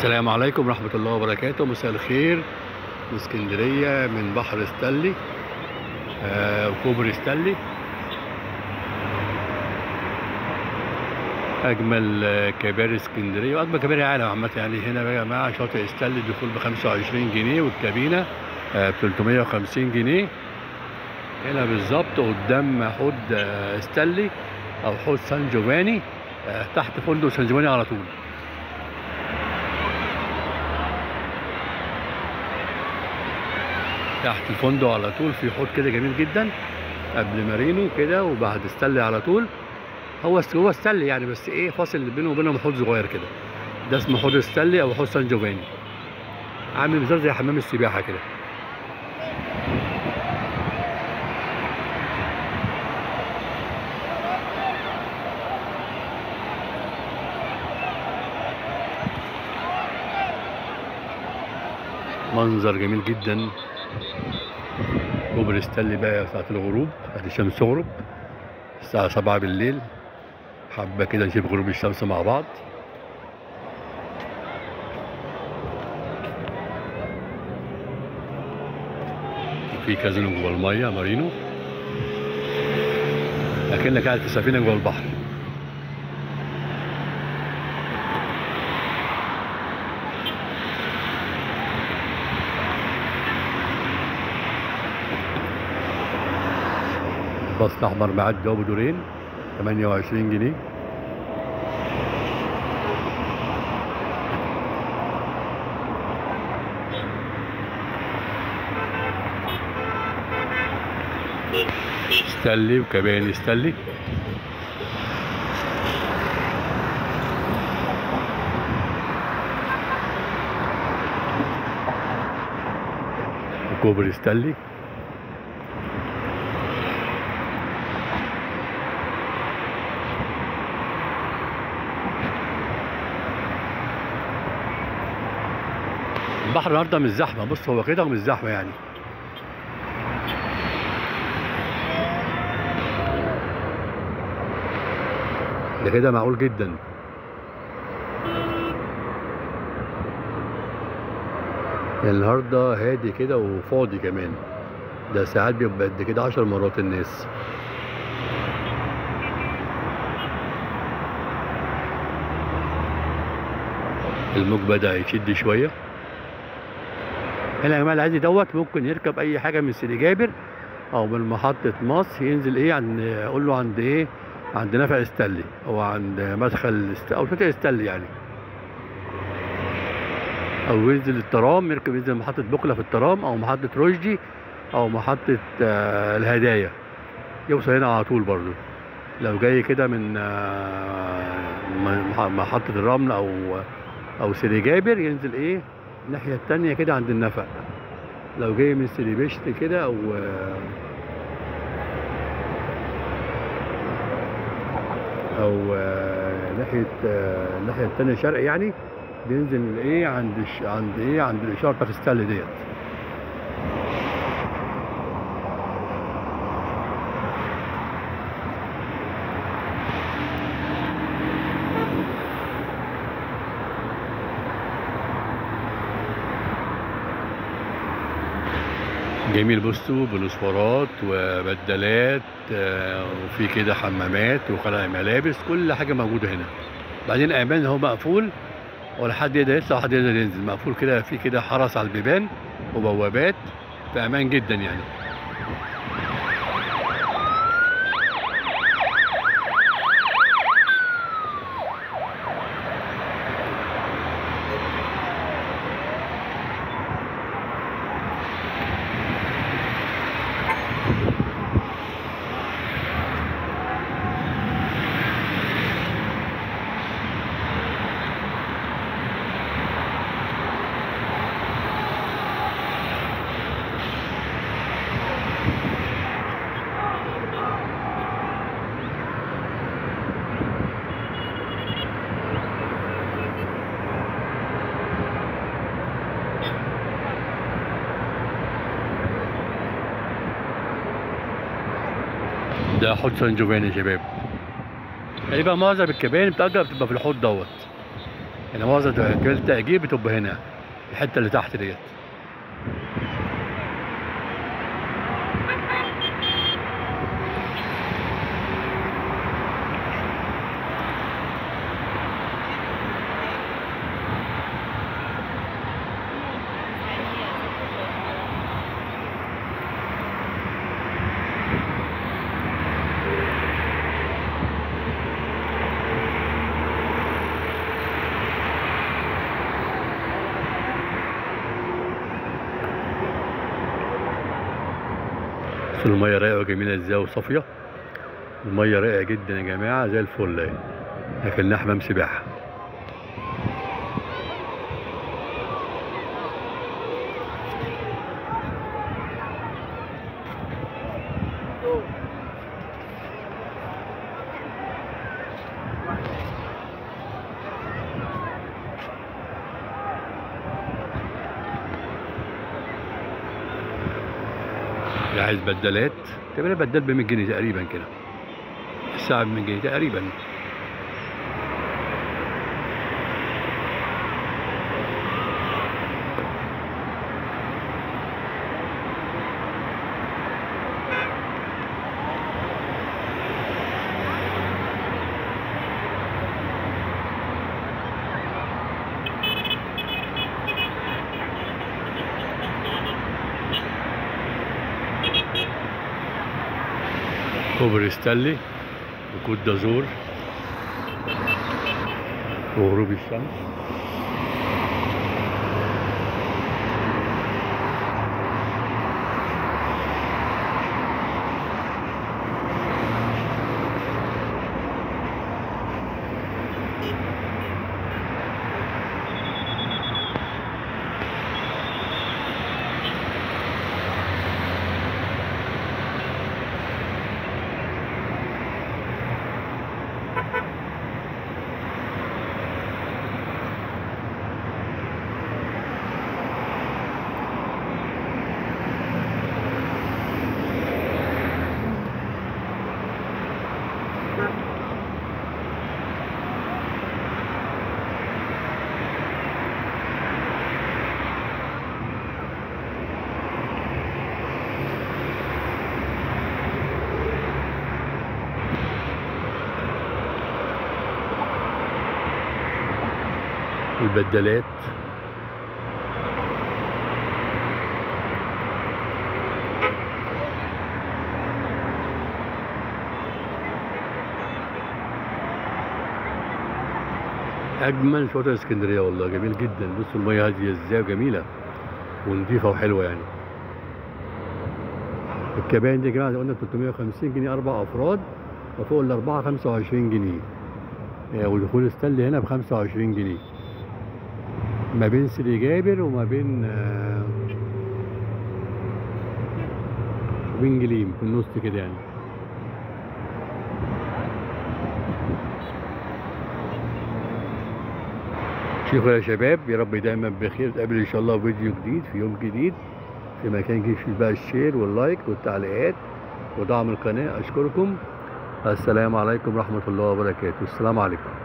السلام عليكم ورحمة الله وبركاته. مساء الخير من اسكندرية، من بحر ستانلي وكوبري ستانلي. أجمل كباري اسكندرية وأجمل كباري العالم عامة. يعني هنا يا جماعة شاطئ ستانلي الدخول ب25 جنيه والكابينة ب350 جنيه. هنا بالظبط قدام حوض ستانلي أو حوض سان جوفاني، تحت فندق سان جوفاني على طول. تحت الفندق على طول في حوض كده جميل جدا قبل مارينو كده، وبعد ستانلي على طول. هو ستانلي يعني، بس ايه فاصل بينه وبينهم حوض صغير كده. ده اسمه حوض ستانلي او حوض سان جوفاني، عامل بالظبط زي حمام السباحه كده. منظر جميل جدا. كوبري ستانلي بقى ساعة الغروب، ادي الشمس تغرب الساعة 7 بالليل. حابة كده نشوف غروب الشمس مع بعض. في كازينو جوه المية مارينو، اكنك قاعد في سفينة جوه البحر. الباص الأحمر معدي أبو دورين 28 جنيه. ستانلي وكباني ستانلي. وكوبري ستانلي. البحر النهارده مش زحمه، بص هو كده مش زحمه يعني. ده كده معقول جدا. يعني النهارده هادي كده وفاضي كمان. ده ساعات بيبقى قد كده 10 مرات الناس. الموج بدأ يشد شويه. هنا يا جماعه اللي عايز دوت ممكن يركب اي حاجه من سيدي جابر او من محطه مصر، ينزل ايه عند، اقول له عند ايه، عند نفق ستانلي او عند مدخل او شاطئ ستانلي يعني. او ينزل الترام، ينزل محطه بوكلا في الترام او محطه رشدي او محطه الهدايا، يوصل هنا على طول. برضو لو جاي كده من محطه الرمل او سيدي جابر، ينزل ايه الناحيه التانيه كده عند النفق. لو جاي من سيدي بشت كده او ناحيه الناحيه التانيه شرق يعني، بينزل ايه عند الاشاره بتاعت ستانلي ديت. جميل. بصوا بلوسفارات وبدلات وفي كده حمامات وخلع ملابس، كل حاجه موجوده هنا. بعدين امان، هو مقفول ولا حد يقدر يطلع ولا حد يقدر ينزل. مقفول كده، في كده حرس على البيبان وبوابات، في امان جدا يعني. ده حوض سان جوفاني يا شباب. تقريبا معظم الكباري بتأجر بتبقى في الحوض دوت. يعني معظم كباري التأجير بتبقى هنا الحتة اللي تحت ديت. بس المية رايقة وجميلة ازاي وصافية. المية رايقة جدا يا جماعة زي الفل يعني، لكنها حمام سباحة. اللي عايز بدلات تعمل بدال ب 100 جنيه تقريبا كده، الساعة ب 100 جنيه تقريبا. كوبري ستانلي وكوت دازور وغروب الشمس. البدلات اجمل شواطئ اسكندريه والله، جميل جدا. بصوا الميه هاديه ازاي وجميله ونظيفه وحلوه يعني. الكباين دي يا جماعه قلنا 350 جنيه 4 افراد، وفوق الاربعه 25 جنيه، ودخول ستانلي هنا ب 25 جنيه ما بين سيدي جابر وما بين جليم في النص كده يعني. شوفوا يا شباب، يا رب دايما بخير، نتقابل ان شاء الله في فيديو جديد في يوم جديد في مكان جديد. فيه بقى الشير واللايك والتعليقات ودعم القناه. اشكركم. السلام عليكم ورحمه الله وبركاته. السلام عليكم.